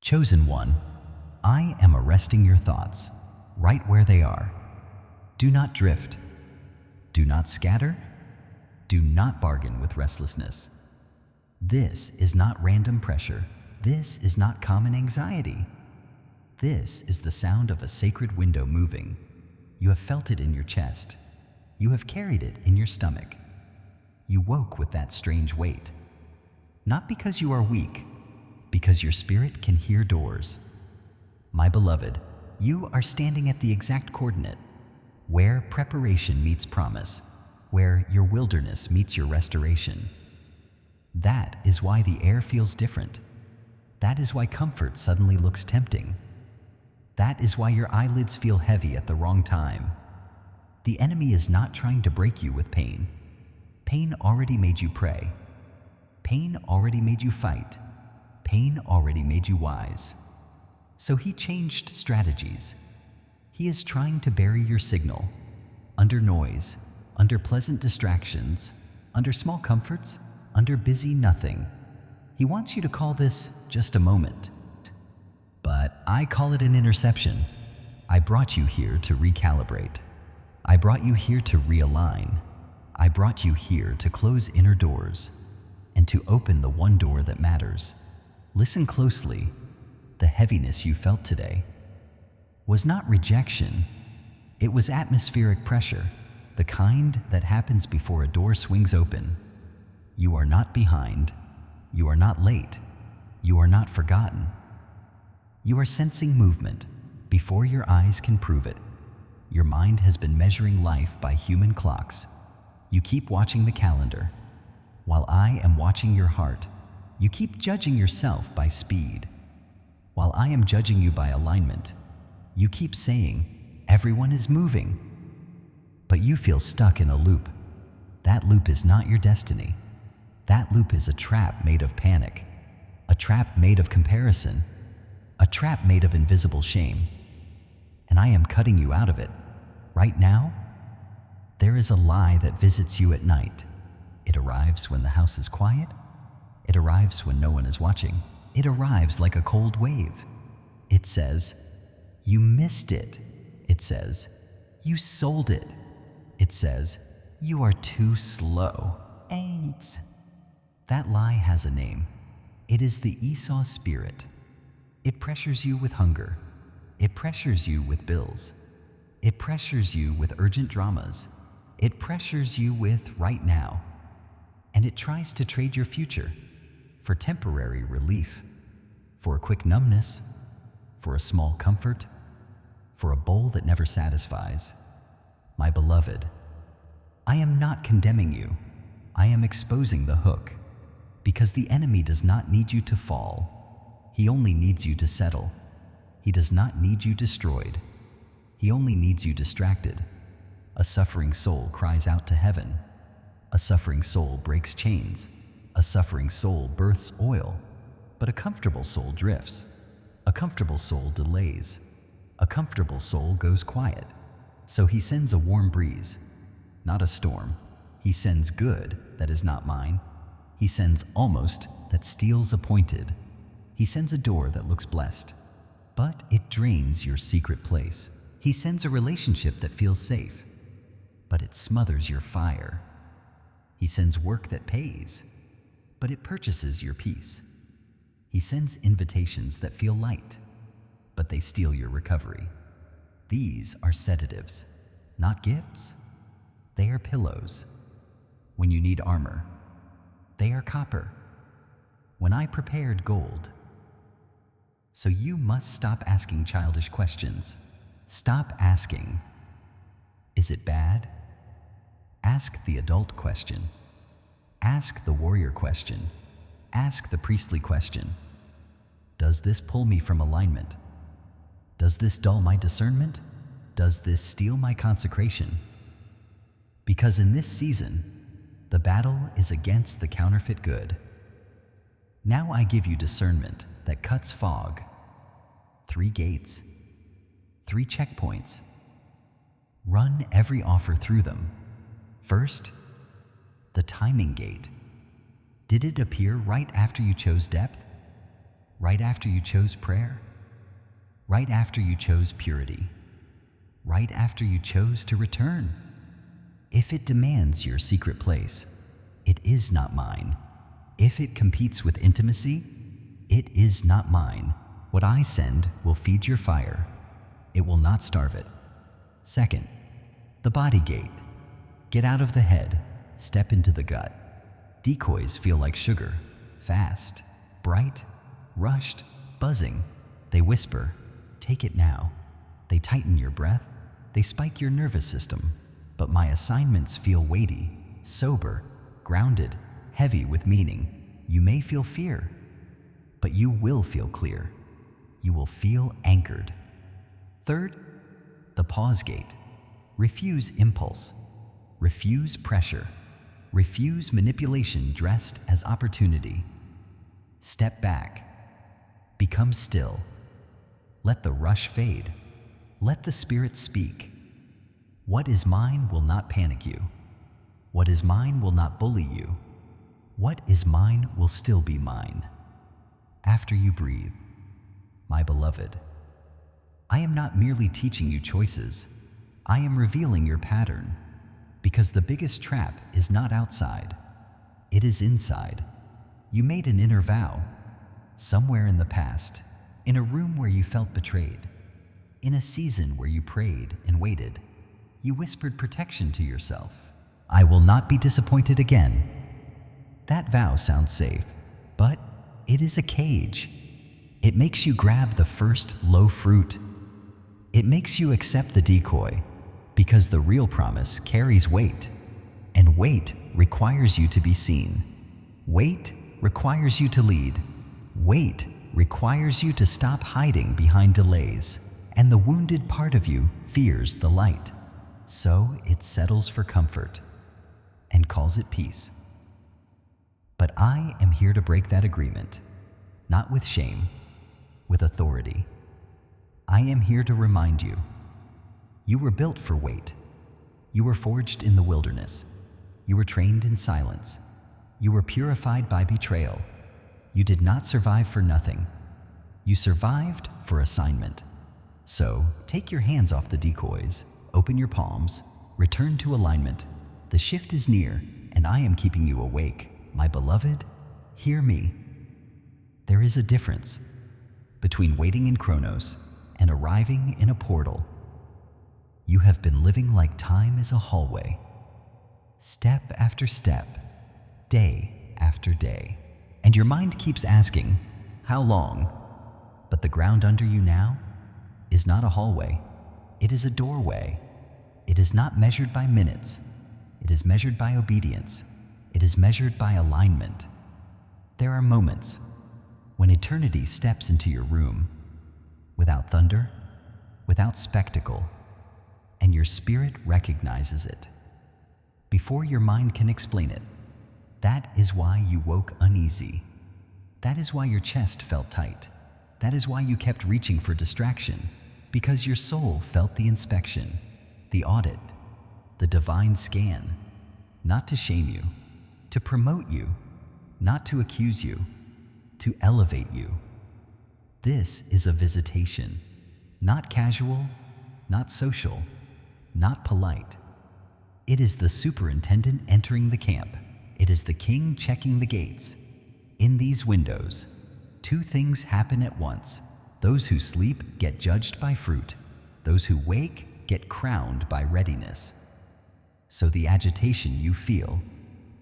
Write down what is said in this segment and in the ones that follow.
Chosen one, I am arresting your thoughts, right where they are. Do not drift. Do not scatter. Do not bargain with restlessness. This is not random pressure. This is not common anxiety. This is the sound of a sacred window moving. You have felt it in your chest. You have carried it in your stomach. You woke with that strange weight. Not because you are weak, because your spirit can hear doors. My beloved, you are standing at the exact coordinate, where preparation meets promise, where your wilderness meets your restoration. That is why the air feels different. That is why comfort suddenly looks tempting. That is why your eyelids feel heavy at the wrong time. The enemy is not trying to break you with pain. Pain already made you pray. Pain already made you fight. Pain already made you wise. So he changed strategies. He is trying to bury your signal, under noise, under pleasant distractions, under small comforts, under busy nothing. He wants you to call this just a moment. But I call it an interception. I brought you here to recalibrate. I brought you here to realign. I brought you here to close inner doors and to open the one door that matters. Listen closely. The heaviness you felt today was not rejection. It was atmospheric pressure, the kind that happens before a door swings open. You are not behind. You are not late. You are not forgotten. You are sensing movement before your eyes can prove it. Your mind has been measuring life by human clocks. You keep watching the calendar, while I am watching your heart. You keep judging yourself by speed, while I am judging you by alignment. You keep saying, everyone is moving, but you feel stuck in a loop. That loop is not your destiny. That loop is a trap made of panic, a trap made of comparison, a trap made of invisible shame. And I am cutting you out of it. Right now, there is a lie that visits you at night. It arrives when the house is quiet. It arrives when no one is watching. It arrives like a cold wave. It says, you missed it. It says, you sold it. It says, you are too slow. AIDS. That lie has a name. It is the Esau spirit. It pressures you with hunger. It pressures you with bills. It pressures you with urgent dramas. It pressures you with right now. And it tries to trade your future for temporary relief, for a quick numbness, for a small comfort, for a bowl that never satisfies. My beloved, I am not condemning you. I am exposing the hook, because the enemy does not need you to fall. He only needs you to settle. He does not need you destroyed. He only needs you distracted. A suffering soul cries out to heaven. A suffering soul breaks chains. A suffering soul births oil. But a comfortable soul drifts. A comfortable soul delays. A comfortable soul goes quiet. So he sends a warm breeze, not a storm. He sends good that is not mine. He sends almost that steals appointed. He sends a door that looks blessed, but it drains your secret place. He sends a relationship that feels safe, but it smothers your fire. He sends work that pays, but it purchases your peace. He sends invitations that feel light, but they steal your recovery. These are sedatives, not gifts. They are pillows. When you need armor, they are copper. When I prepared gold. So you must stop asking childish questions. Stop asking, is it bad? Ask the adult question. Ask the warrior question. Ask the priestly question. Does this pull me from alignment? Does this dull my discernment? Does this steal my consecration? Because in this season, the battle is against the counterfeit good. Now I give you discernment that cuts fog. 3 gates. 3 checkpoints. Run every offer through them. First, the timing gate. Did it appear right after you chose depth? right after you chose prayer, right after you chose purity, right after you chose to return. If it demands your secret place, it is not mine. If it competes with intimacy, it is not mine. What I send will feed your fire. It will not starve it. Second, the body gate. Get out of the head, step into the gut. Decoys feel like sugar, fast, bright, rushed, buzzing. They whisper, take it now. They tighten your breath, they spike your nervous system. But my assignments feel weighty, sober, grounded, heavy with meaning. You may feel fear, but you will feel clear. You will feel anchored. Third, the pause gate. Refuse impulse. Refuse pressure. Refuse manipulation dressed as opportunity. Step back. Become still. Let the rush fade. Let the spirit speak. What is mine will not panic you. What is mine will not bully you. What is mine will still be mine. After you breathe, my beloved, I am not merely teaching you choices. I am revealing your pattern, because the biggest trap is not outside. It is inside. You made an inner vow, somewhere in the past, in a room where you felt betrayed, in a season where you prayed and waited. You whispered protection to yourself. I will not be disappointed again. That vow sounds safe, but it is a cage. It makes you grab the first low fruit. It makes you accept the decoy, because the real promise carries weight, and weight requires you to be seen. Weight requires you to lead. Weight requires you to stop hiding behind delays, and the wounded part of you fears the light. So it settles for comfort and calls it peace. But I am here to break that agreement, not with shame, with authority. I am here to remind you, you were built for wait. You were forged in the wilderness. You were trained in silence. You were purified by betrayal. You did not survive for nothing. You survived for assignment. So take your hands off the decoys, open your palms, return to alignment. The shift is near, and I am keeping you awake. My beloved, hear me. There is a difference between waiting in Chronos and arriving in a portal. You have been living like time is a hallway, step after step, day after day. And your mind keeps asking, how long? But the ground under you now is not a hallway. It is a doorway. It is not measured by minutes. It is measured by obedience. It is measured by alignment. There are moments when eternity steps into your room, without thunder, without spectacle, and your spirit recognizes it before your mind can explain it. That is why you woke uneasy. That is why your chest felt tight. That is why you kept reaching for distraction, because your soul felt the inspection, the audit, the divine scan, not to shame you, to promote you, not to accuse you, to elevate you. This is a visitation, not casual, not social, not polite. It is the superintendent entering the camp. It is the king checking the gates. In these windows, two things happen at once. Those who sleep get judged by fruit. Those who wake get crowned by readiness. So the agitation you feel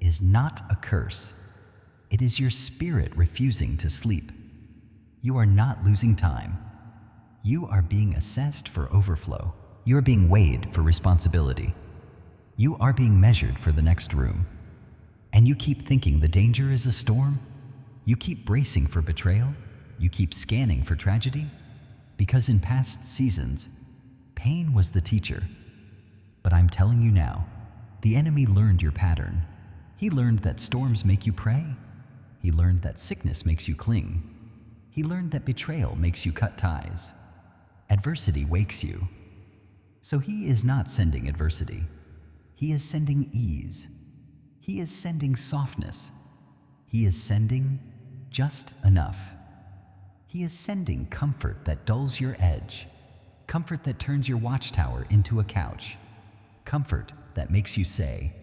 is not a curse. It is your spirit refusing to sleep. You are not losing time. You are being assessed for overflow. You are being weighed for responsibility. You are being measured for the next room. And you keep thinking the danger is a storm? You keep bracing for betrayal? You keep scanning for tragedy? Because in past seasons, pain was the teacher. But I'm telling you now, the enemy learned your pattern. He learned that storms make you pray. He learned that sickness makes you cling. He learned that betrayal makes you cut ties. Adversity wakes you. So he is not sending adversity. He is sending ease. He is sending softness. He is sending just enough. He is sending comfort that dulls your edge, comfort that turns your watchtower into a couch, comfort that makes you say,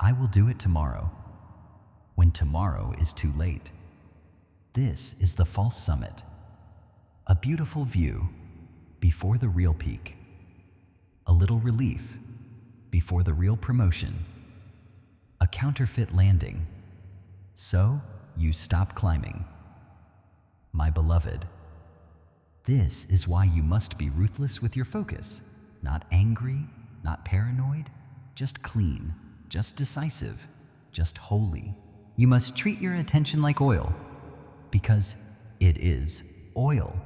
"I will do it tomorrow," when tomorrow is too late. This is the false summit, a beautiful view before the real peak, a little relief before the real promotion, a counterfeit landing. So you stop climbing. My beloved, this is why you must be ruthless with your focus, not angry, not paranoid, just clean, just decisive, just holy. You must treat your attention like oil, because it is oil,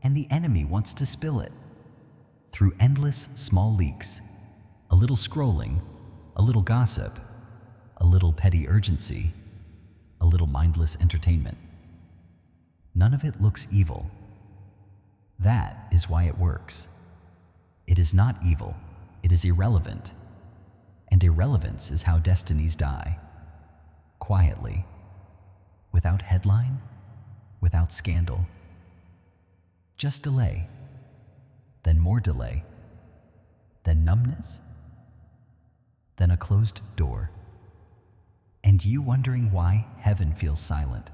and the enemy wants to spill it through endless small leaks, a little scrolling, a little gossip, a little petty urgency, a little mindless entertainment. None of it looks evil. That is why it works. It is not evil, it is irrelevant. And irrelevance is how destinies die. Quietly, without headline, without scandal. Just delay, then more delay, then numbness, then a closed door, and you wondering why heaven feels silent.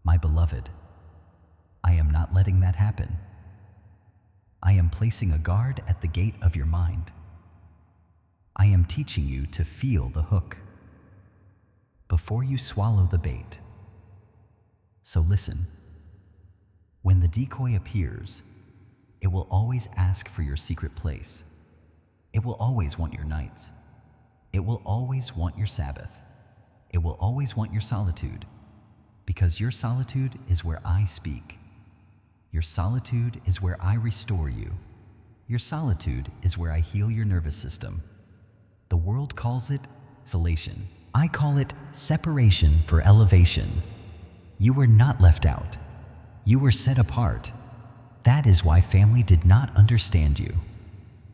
My beloved, I am not letting that happen. I am placing a guard at the gate of your mind. I am teaching you to feel the hook before you swallow the bait. So listen, when the decoy appears, it will always ask for your secret place. It will always want your nights. It will always want your Sabbath. It will always want your solitude, because your solitude is where I speak. Your solitude is where I restore you. Your solitude is where I heal your nervous system. The world calls it isolation. I call it separation for elevation. You were not left out. You were set apart. That is why family did not understand you.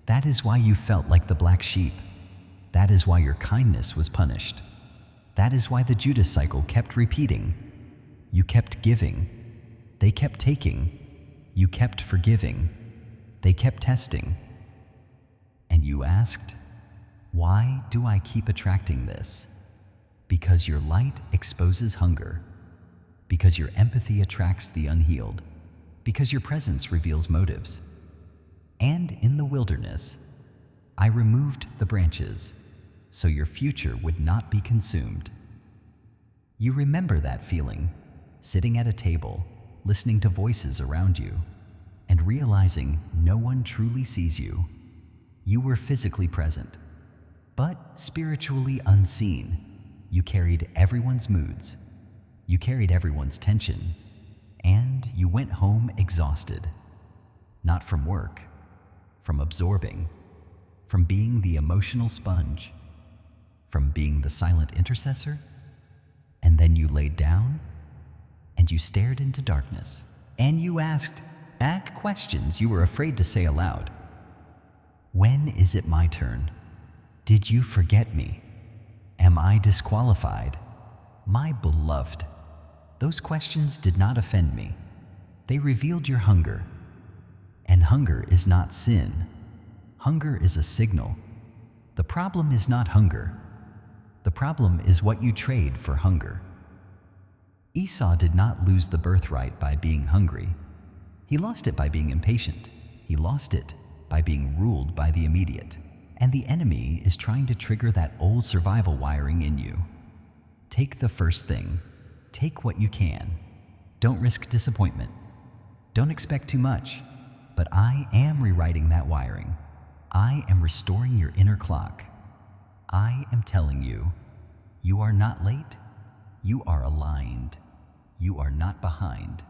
That is why you felt like the black sheep. That is why your kindness was punished. That is why the Judas cycle kept repeating. You kept giving. They kept taking. You kept forgiving. They kept testing. And you asked, why do I keep attracting this? Because your light exposes hunger. Because your empathy attracts the unhealed. Because your presence reveals motives. And in the wilderness, I removed the branches so your future would not be consumed. You remember that feeling, sitting at a table, listening to voices around you, and realizing no one truly sees you. You were physically present, but spiritually unseen. You carried everyone's moods. You carried everyone's tension, and you went home exhausted. Not from work, from absorbing, from being the emotional sponge, from being the silent intercessor. And then you laid down, and you stared into darkness, and you asked back questions you were afraid to say aloud. When is it my turn? Did you forget me? Am I disqualified? My beloved, those questions did not offend me. They revealed your hunger. And hunger is not sin. Hunger is a signal. The problem is not hunger. The problem is what you trade for hunger. Esau did not lose the birthright by being hungry. He lost it by being impatient. He lost it by being ruled by the immediate. And the enemy is trying to trigger that old survival wiring in you. Take the first thing. Take what you can. Don't risk disappointment. Don't expect too much. But I am rewriting that wiring. I am restoring your inner clock. I am telling you, you are not late. You are aligned. You are not behind.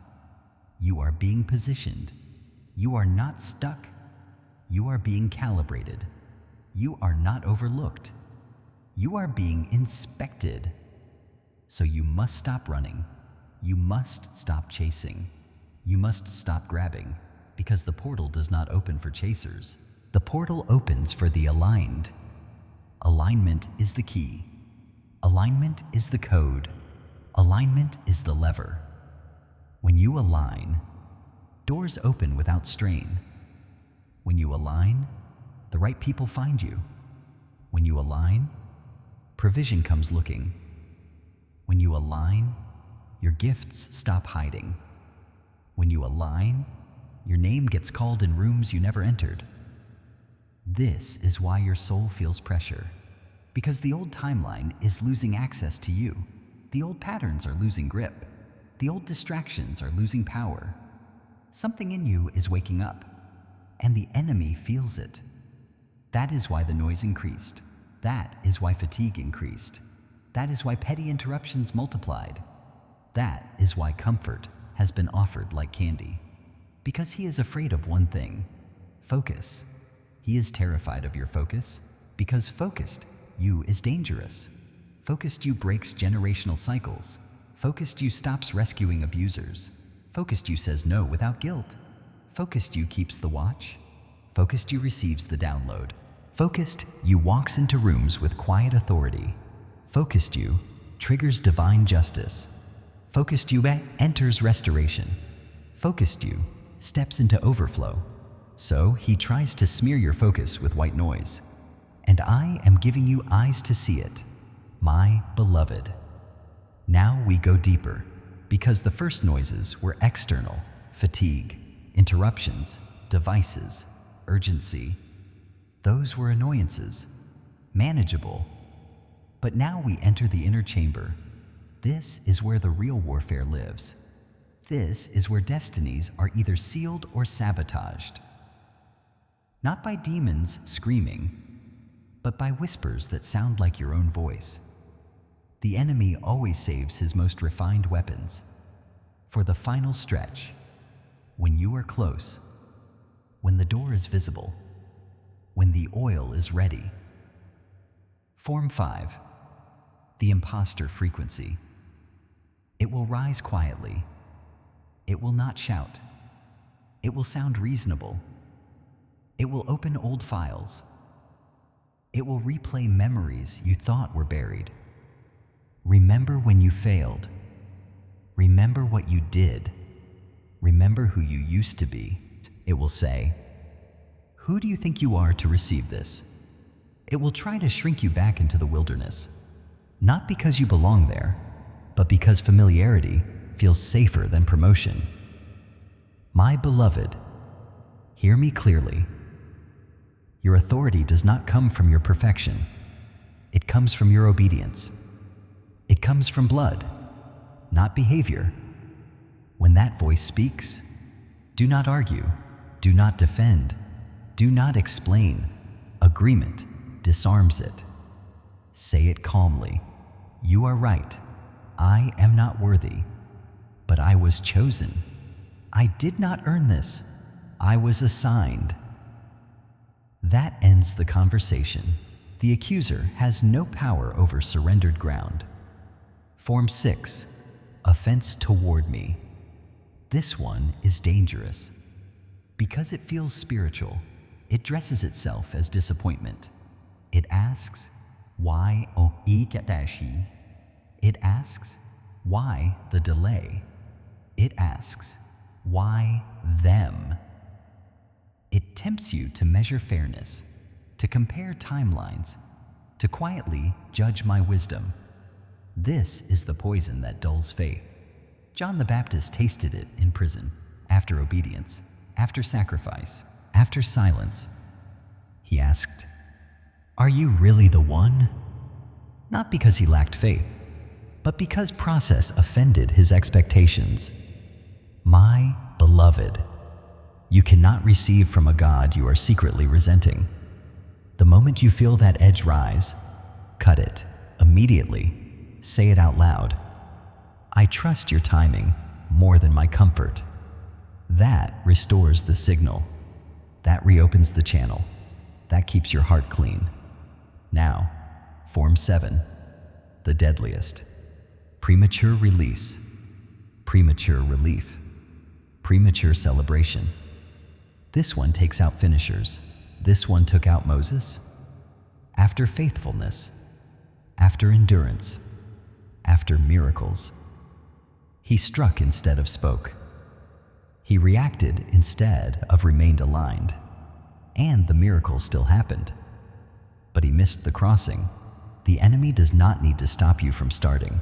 You are being positioned. You are not stuck. You are being calibrated. You are not overlooked. You are being inspected. So you must stop running. You must stop chasing. You must stop grabbing, because the portal does not open for chasers. The portal opens for the aligned. Alignment is the key. Alignment is the code. Alignment is the lever. When you align, doors open without strain. When you align, the right people find you. When you align, provision comes looking. When you align, your gifts stop hiding. When you align, your name gets called in rooms you never entered. This is why your soul feels pressure, because the old timeline is losing access to you. The old patterns are losing grip. The old distractions are losing power. Something in you is waking up, and the enemy feels it. That is why the noise increased. That is why fatigue increased. That is why petty interruptions multiplied. That is why comfort has been offered like candy. Because he is afraid of one thing: focus. He is terrified of your focus, because focused you is dangerous. Focused you breaks generational cycles. Focused you stops rescuing abusers. Focused you says no without guilt. Focused you keeps the watch. Focused you receives the download. Focused you walks into rooms with quiet authority. Focused you triggers divine justice. Focused you enters restoration. Focused you steps into overflow. So he tries to smear your focus with white noise. And I am giving you eyes to see it, my beloved. Now we go deeper, because the first noises were external: fatigue, interruptions, devices, urgency. Those were annoyances, manageable. But now we enter the inner chamber. This is where the real warfare lives. This is where destinies are either sealed or sabotaged. Not by demons screaming, but by whispers that sound like your own voice. The enemy always saves his most refined weapons for the final stretch, when you are close, when the door is visible, when the oil is ready. Form 5, the imposter frequency. It will rise quietly. It will not shout. It will sound reasonable. It will open old files. It will replay memories you thought were buried. Remember when you failed. Remember what you did. Remember who you used to be. It will say, "Who do you think you are to receive this?" It will try to shrink you back into the wilderness, not because you belong there, but because familiarity feels safer than promotion. My beloved, hear me clearly. Your authority does not come from your perfection. It comes from your obedience. It comes from blood, not behavior. When that voice speaks, do not argue, do not defend, do not explain. Agreement disarms it. Say it calmly. You are right. I am not worthy, but I was chosen. I did not earn this. I was assigned. That ends the conversation. The accuser has no power over surrendered ground. Form 6, offense toward me. This one is dangerous. Because it feels spiritual, it dresses itself as disappointment. It asks, why It asks, why the delay? It asks, why them? It tempts you to measure fairness, to compare timelines, to quietly judge my wisdom. This is the poison that dulls faith. John the Baptist tasted it in prison, after obedience, after sacrifice, after silence. He asked, "Are you really the one?" Not because he lacked faith, but because process offended his expectations. My beloved, you cannot receive from a God you are secretly resenting. The moment you feel that edge rise, cut it immediately. Say it out loud. I trust your timing more than my comfort. That restores the signal. That reopens the channel. That keeps your heart clean. Now, Form 7, the deadliest. Premature release, premature relief, premature celebration. This one takes out finishers. This one took out Moses. After faithfulness, after endurance, after miracles. He struck instead of spoke. He reacted instead of remained aligned. And the miracle still happened. But he missed the crossing. The enemy does not need to stop you from starting.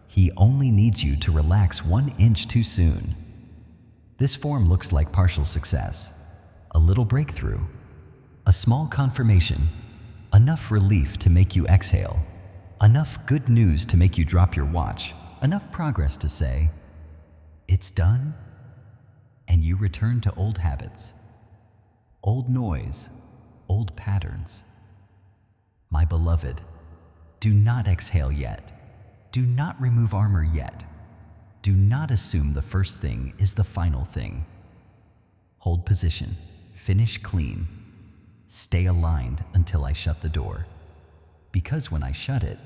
He only needs you to relax 1 inch too soon. This form looks like partial success, a little breakthrough, a small confirmation, enough relief to make you exhale, enough good news to make you drop your watch, enough progress to say, "It's done," and you return to old habits, old noise, old patterns. My beloved, do not exhale yet. Do not remove armor yet. Do not assume the first thing is the final thing. Hold position, finish clean, stay aligned until I shut the door. Because when I shut it,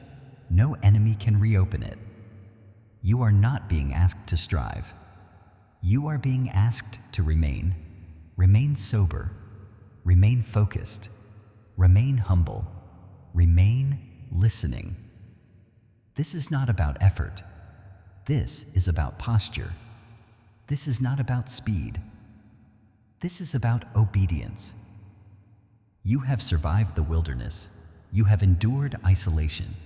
no enemy can reopen it. You are not being asked to strive. You are being asked to remain. Remain sober. Remain focused. Remain humble. Remain listening. This is not about effort. This is about posture. This is not about speed. This is about obedience. You have survived the wilderness. You have endured isolation.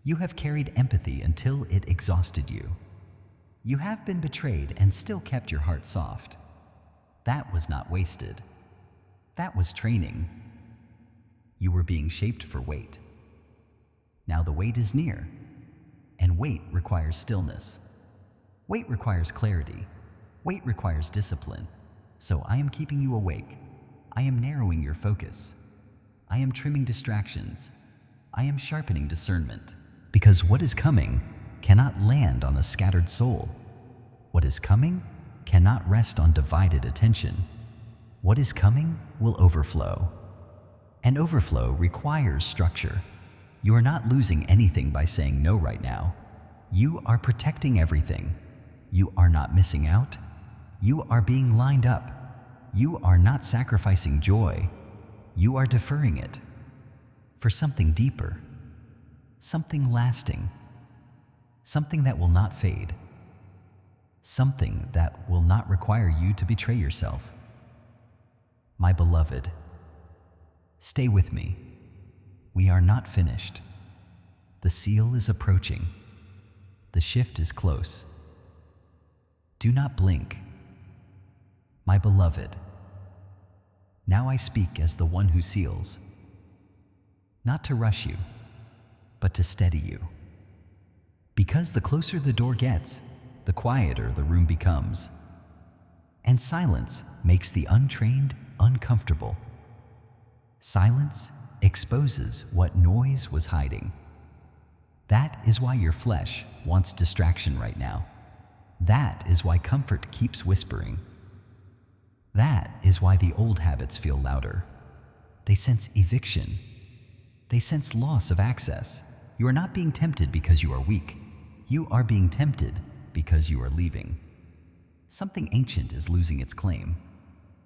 You have carried empathy until it exhausted you. You have been betrayed and still kept your heart soft. That was not wasted. That was training. You were being shaped for wait. Now the wait is near, and wait requires stillness. Wait requires clarity. Wait requires discipline. So I am keeping you awake. I am narrowing your focus. I am trimming distractions. I am sharpening discernment. Because what is coming cannot land on a scattered soul. What is coming cannot rest on divided attention. What is coming will overflow. And overflow requires structure. You are not losing anything by saying no right now. You are protecting everything. You are not missing out. You are being lined up. You are not sacrificing joy. You are deferring it for something deeper, something lasting, something that will not fade, something that will not require you to betray yourself. My beloved, stay with me. We are not finished. The seal is approaching. The shift is close. Do not blink. My beloved, now I speak as the one who seals, not to rush you, but to steady you. Because the closer the door gets, the quieter the room becomes. And silence makes the untrained uncomfortable. Silence exposes what noise was hiding. That is why your flesh wants distraction right now. That is why comfort keeps whispering. That is why the old habits feel louder. They sense eviction. They sense loss of access. You are not being tempted because you are weak. You are being tempted because you are leaving. Something ancient is losing its claim.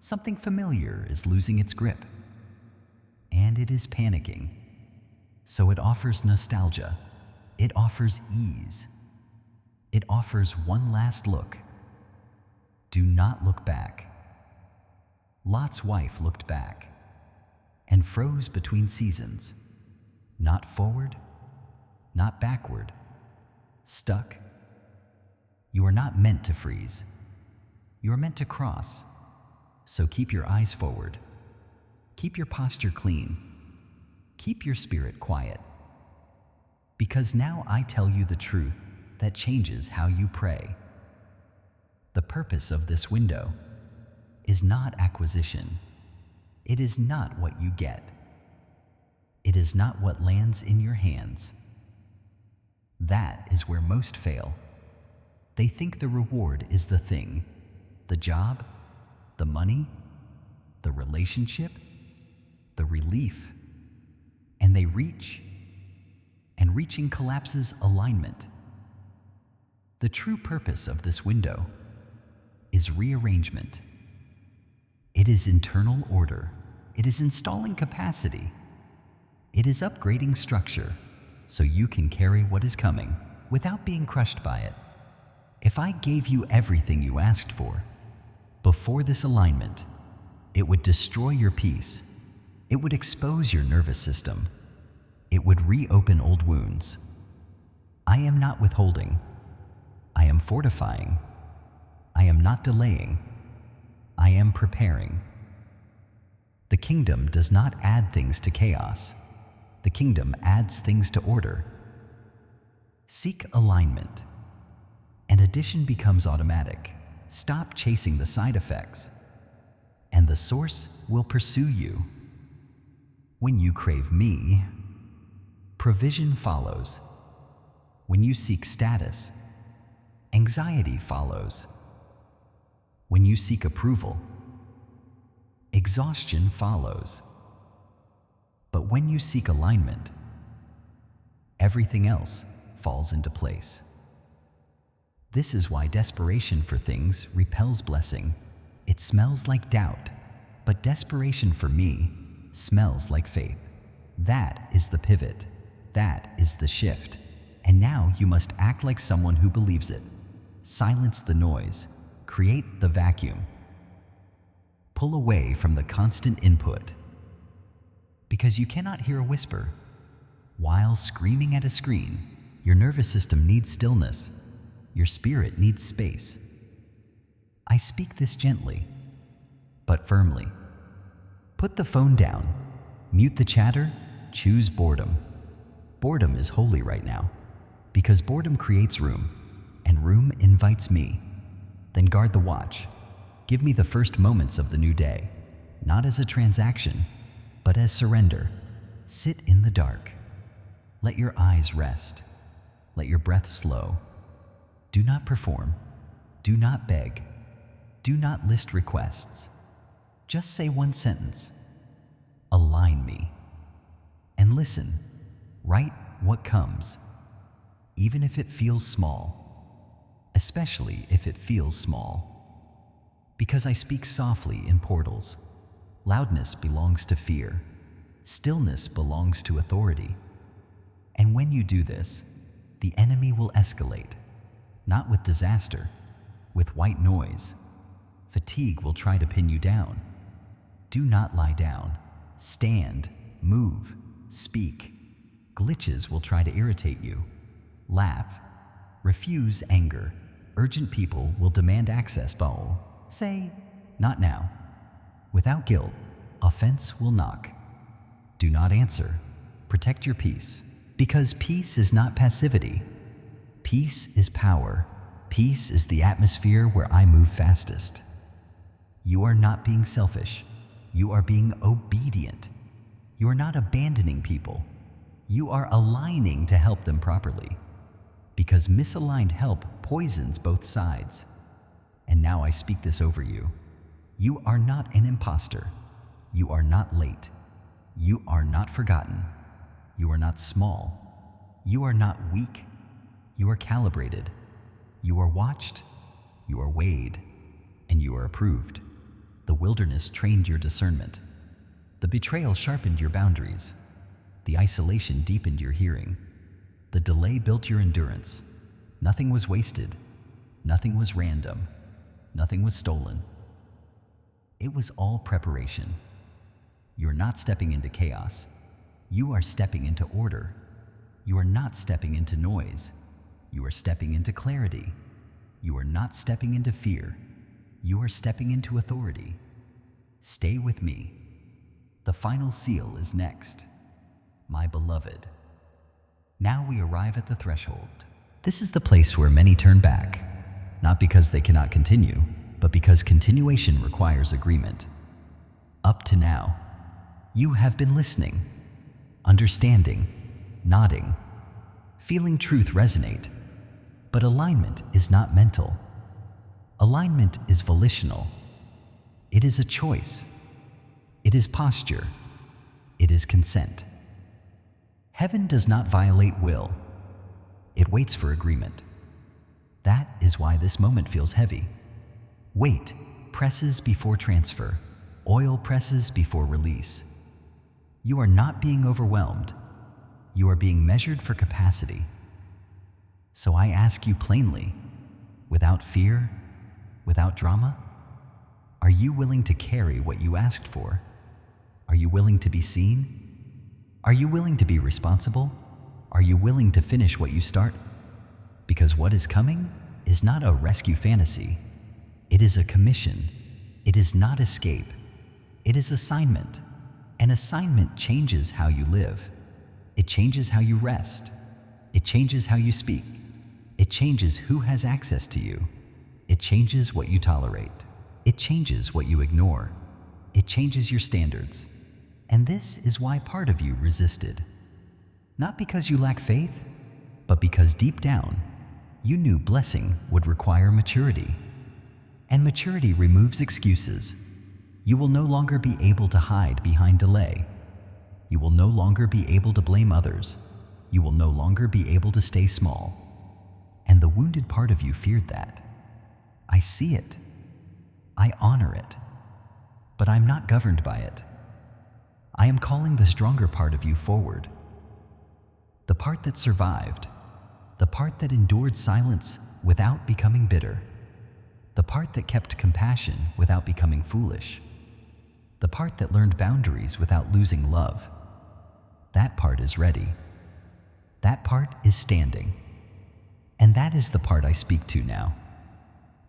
Something familiar is losing its grip. And it is panicking. So it offers nostalgia. It offers ease. It offers one last look. Do not look back. Lot's wife looked back and froze between seasons. Not forward, not backward. Stuck. You are not meant to freeze. You are meant to cross. So keep your eyes forward. Keep your posture clean. Keep your spirit quiet. Because now I tell you the truth that changes how you pray. The purpose of this window is not acquisition. It is not what you get. It is not what lands in your hands. That is where most fail. They think the reward is the thing, the job, the money, the relationship, the relief, and they reach, and reaching collapses alignment. The true purpose of this window is rearrangement. It is internal order. It is installing capacity. It is upgrading structure so you can carry what is coming without being crushed by it. If I gave you everything you asked for, before this alignment, it would destroy your peace. It would expose your nervous system. It would reopen old wounds. I am not withholding. I am fortifying. I am not delaying. I am preparing. The kingdom does not add things to chaos. The kingdom adds things to order. Seek alignment, and addition becomes automatic. Stop chasing the side effects, and the source will pursue you. When you crave me, provision follows. When you seek status, anxiety follows. When you seek approval, exhaustion follows. But when you seek alignment, everything else falls into place. This is why desperation for things repels blessing. It smells like doubt, but desperation for me smells like faith. That is the pivot. That is the shift. And now you must act like someone who believes it. Silence the noise. Create the vacuum. Pull away from the constant input. Because you cannot hear a whisper. While screaming at a screen, your nervous system needs stillness. Your spirit needs space. I speak this gently, but firmly. Put the phone down. Mute the chatter. Choose boredom. Boredom is holy right now, because boredom creates room, and room invites me. Then guard the watch. Give me the first moments of the new day, not as a transaction, but as surrender. Sit in the dark. Let your eyes rest. Let your breath slow. Do not perform. Do not beg. Do not list requests. Just say one sentence. Align me. And listen. Write what comes, even if it feels small, especially if it feels small. Because I speak softly in portals. Loudness belongs to fear. Stillness belongs to authority. And when you do this, the enemy will escalate, not with disaster, with white noise. Fatigue will try to pin you down. Do not lie down. Stand, move, speak. Glitches will try to irritate you. Laugh. Refuse anger. Urgent people will demand access, Baal. Say, not now. Without guilt, offense will knock. Do not answer. Protect your peace. Because peace is not passivity. Peace is power. Peace is the atmosphere where I move fastest. You are not being selfish. You are being obedient. You are not abandoning people. You are aligning to help them properly. Because misaligned help poisons both sides. And now I speak this over you. You are not an imposter. You are not late. You are not forgotten. You are not small. You are not weak. You are calibrated. You are watched. You are weighed. And you are approved. The wilderness trained your discernment. The betrayal sharpened your boundaries. The isolation deepened your hearing. The delay built your endurance. Nothing was wasted. Nothing was random. Nothing was stolen. It was all preparation. You're not stepping into chaos. You are stepping into order. You are not stepping into noise. You are stepping into clarity. You are not stepping into fear. You are stepping into authority. Stay with me. The final seal is next. My beloved. Now we arrive at the threshold. This is the place where many turn back, not because they cannot continue, but because continuation requires agreement. Up to now, you have been listening, understanding, nodding, feeling truth resonate. But alignment is not mental. Alignment is volitional. It is a choice. It is posture. It is consent. Heaven does not violate will. It waits for agreement. That is why this moment feels heavy. Weight presses before transfer. Oil presses before release. You are not being overwhelmed. You are being measured for capacity. So I ask you plainly, without fear, without drama? Are you willing to carry what you asked for? Are you willing to be seen? Are you willing to be responsible? Are you willing to finish what you start? Because what is coming is not a rescue fantasy. It is a commission. It is not escape. It is assignment. An assignment changes how you live. It changes how you rest. It changes how you speak. It changes who has access to you. It changes what you tolerate. It changes what you ignore. It changes your standards. And this is why part of you resisted. Not because you lack faith, but because deep down, you knew blessing would require maturity. And maturity removes excuses. You will no longer be able to hide behind delay. You will no longer be able to blame others. You will no longer be able to stay small. And the wounded part of you feared that. I see it. I honor it. But I'm not governed by it. I am calling the stronger part of you forward. The part that survived. The part that endured silence without becoming bitter. The part that kept compassion without becoming foolish. The part that learned boundaries without losing love. That part is ready. That part is standing. And that is the part I speak to now.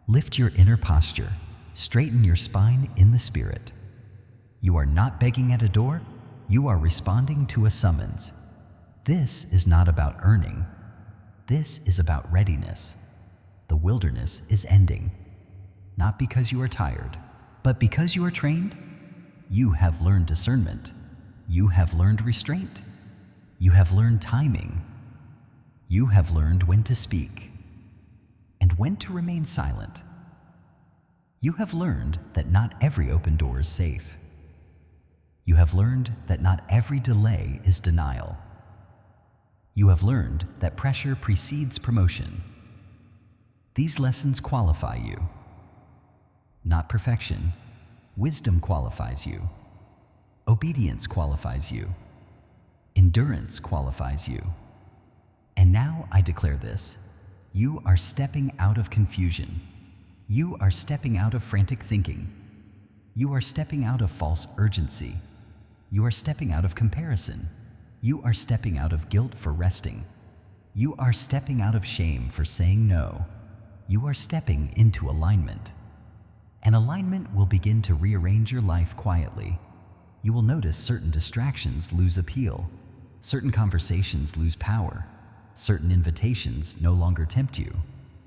Lift your inner posture. Straighten your spine in the spirit. You are not begging at a door. You are responding to a summons. This is not about earning. This is about readiness. The wilderness is ending. Not because you are tired, but because you are trained. You have learned discernment. You have learned restraint. You have learned timing. You have learned when to speak and when to remain silent. You have learned that not every open door is safe. You have learned that not every delay is denial. You have learned that pressure precedes promotion. These lessons qualify you. Not perfection. Wisdom qualifies you. Obedience qualifies you. Endurance qualifies you. And now I declare this. You are stepping out of confusion. You are stepping out of frantic thinking. You are stepping out of false urgency. You are stepping out of comparison. You are stepping out of guilt for resting. You are stepping out of shame for saying no. You are stepping into alignment. And alignment will begin to rearrange your life quietly. You will notice certain distractions lose appeal. Certain conversations lose power. Certain invitations no longer tempt you.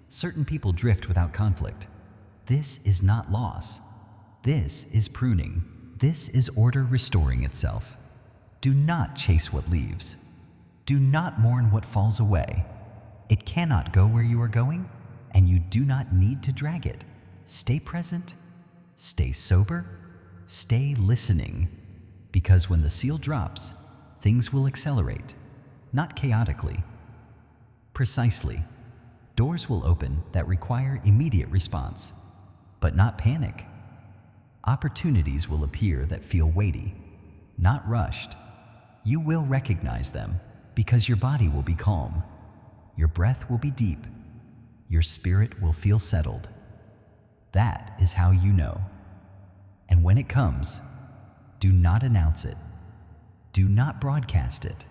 Certain people drift without conflict. This is not loss. This is pruning. This is order restoring itself. Do not chase what leaves. Do not mourn what falls away. It cannot go where you are going, and you do not need to drag it. Stay present, stay sober, stay listening, because when the seal drops, things will accelerate, not chaotically. Precisely, doors will open that require immediate response, but not panic. Opportunities will appear that feel weighty, not rushed. You will recognize them because your body will be calm, your breath will be deep, your spirit will feel settled. That is how you know. And when it comes, do not announce it. Do not broadcast it.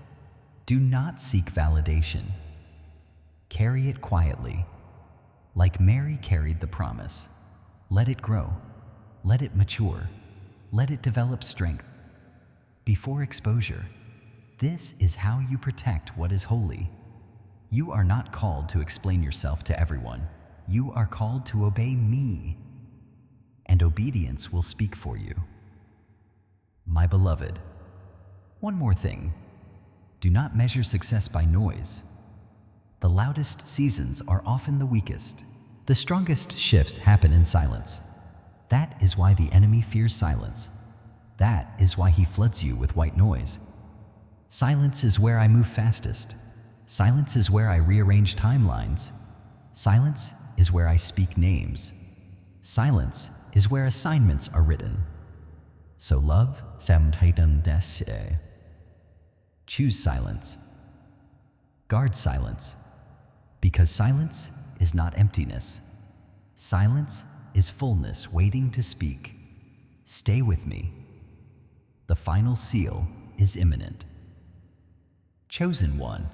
Do not seek validation. Carry it quietly, like Mary carried the promise. Let it grow. Let it mature. Let it develop strength. Before exposure, this is how you protect what is holy. You are not called to explain yourself to everyone. You are called to obey me, and obedience will speak for you. My beloved, one more thing. Do not measure success by noise. The loudest seasons are often the weakest. The strongest shifts happen in silence. That is why the enemy fears silence. That is why he floods you with white noise. Silence is where I move fastest. Silence is where I rearrange timelines. Silence is where I speak names. Silence is where assignments are written. So love, choose silence. Guard silence, because silence is not emptiness. Silence is fullness waiting to speak. Stay with me. The final seal is imminent. Chosen one.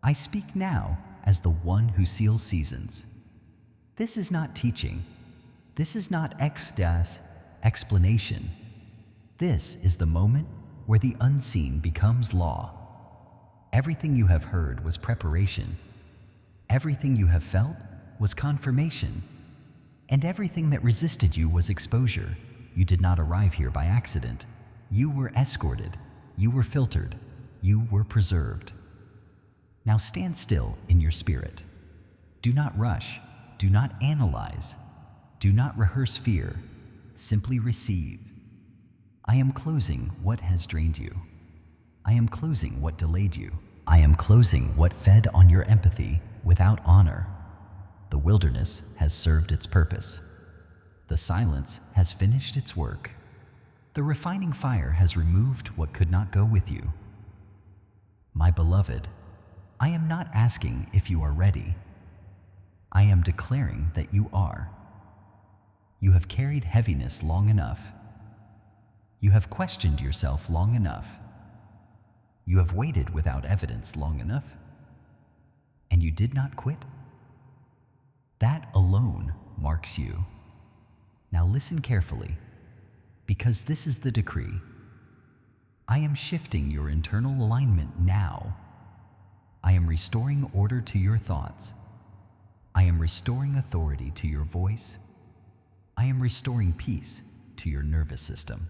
I speak now as the one who seals seasons. This is not teaching. This is not explanation. This is the moment where the unseen becomes law. Everything you have heard was preparation. Everything you have felt was confirmation. And everything that resisted you was exposure. You did not arrive here by accident. You were escorted. You were filtered. You were preserved. Now stand still in your spirit. Do not rush. Do not analyze. Do not rehearse fear. Simply receive. I am closing what has drained you. I am closing what delayed you. I am closing what fed on your empathy without honor. The wilderness has served its purpose. The silence has finished its work. The refining fire has removed what could not go with you. My beloved, I am not asking if you are ready. I am declaring that you are. You have carried heaviness long enough. You have questioned yourself long enough. You have waited without evidence long enough. And you did not quit. That alone marks you. Now listen carefully, because this is the decree. I am shifting your internal alignment now. I am restoring order to your thoughts. I am restoring authority to your voice. I am restoring peace to your nervous system.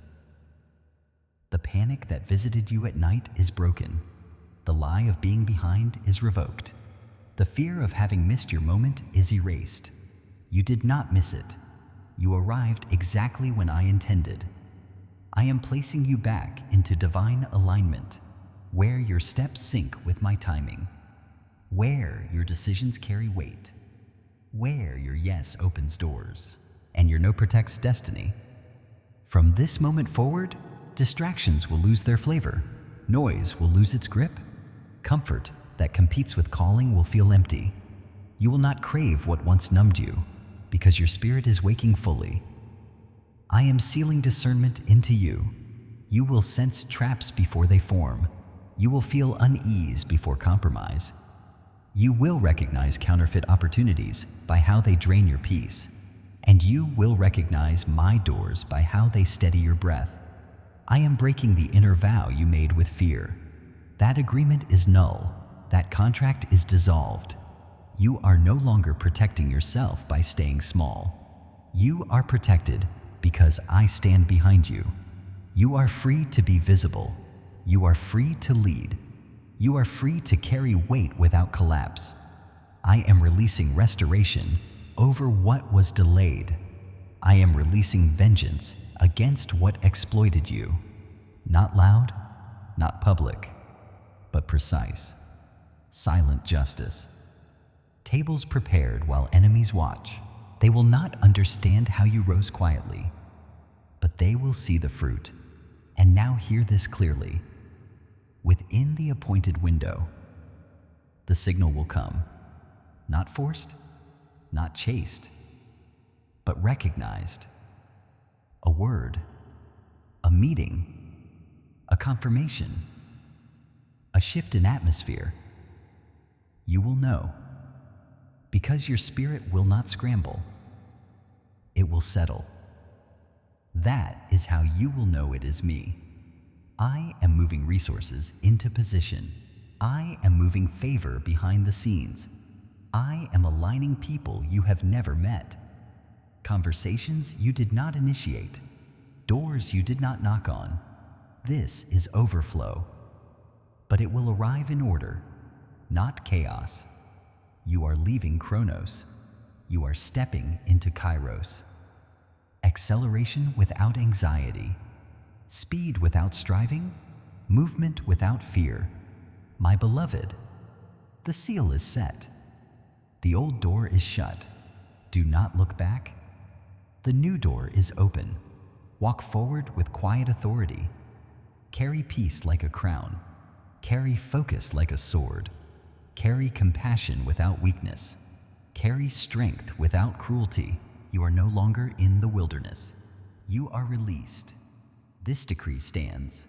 The panic that visited you at night is broken. The lie of being behind is revoked. The fear of having missed your moment is erased. You did not miss it. You arrived exactly when I intended. I am placing you back into divine alignment, where your steps sync with my timing, where your decisions carry weight, where your yes opens doors, and your no protects destiny. From this moment forward, distractions will lose their flavor. Noise will lose its grip. Comfort that competes with calling will feel empty. You will not crave what once numbed you, because your spirit is waking fully. I am sealing discernment into you. You will sense traps before they form. You will feel unease before compromise. You will recognize counterfeit opportunities by how they drain your peace. And you will recognize my doors by how they steady your breath. I am breaking the inner vow you made with fear. That agreement is null. That contract is dissolved. You are no longer protecting yourself by staying small. You are protected because I stand behind you. You are free to be visible. You are free to lead. You are free to carry weight without collapse. I am releasing restoration over what was delayed. I am releasing vengeance against what exploited you. Not loud, not public, but precise. Silent justice. Tables prepared while enemies watch. They will not understand how you rose quietly, but they will see the fruit. And now hear this clearly. Within the appointed window, the signal will come. Not forced, not chased, but recognized. A word, a meeting, a confirmation, a shift in atmosphere. You will know, because your spirit will not scramble. It will settle. That is how you will know it is me. I am moving resources into position. I am moving favor behind the scenes. I am aligning people you have never met. Conversations you did not initiate. Doors you did not knock on. This is overflow. But it will arrive in order, not chaos. You are leaving Chronos. You are stepping into Kairos. Acceleration without anxiety. Speed without striving. Movement without fear. My beloved, the seal is set. The old door is shut. Do not look back. The new door is open. Walk forward with quiet authority. Carry peace like a crown. Carry focus like a sword. Carry compassion without weakness. Carry strength without cruelty. You are no longer in the wilderness. You are released. This decree stands.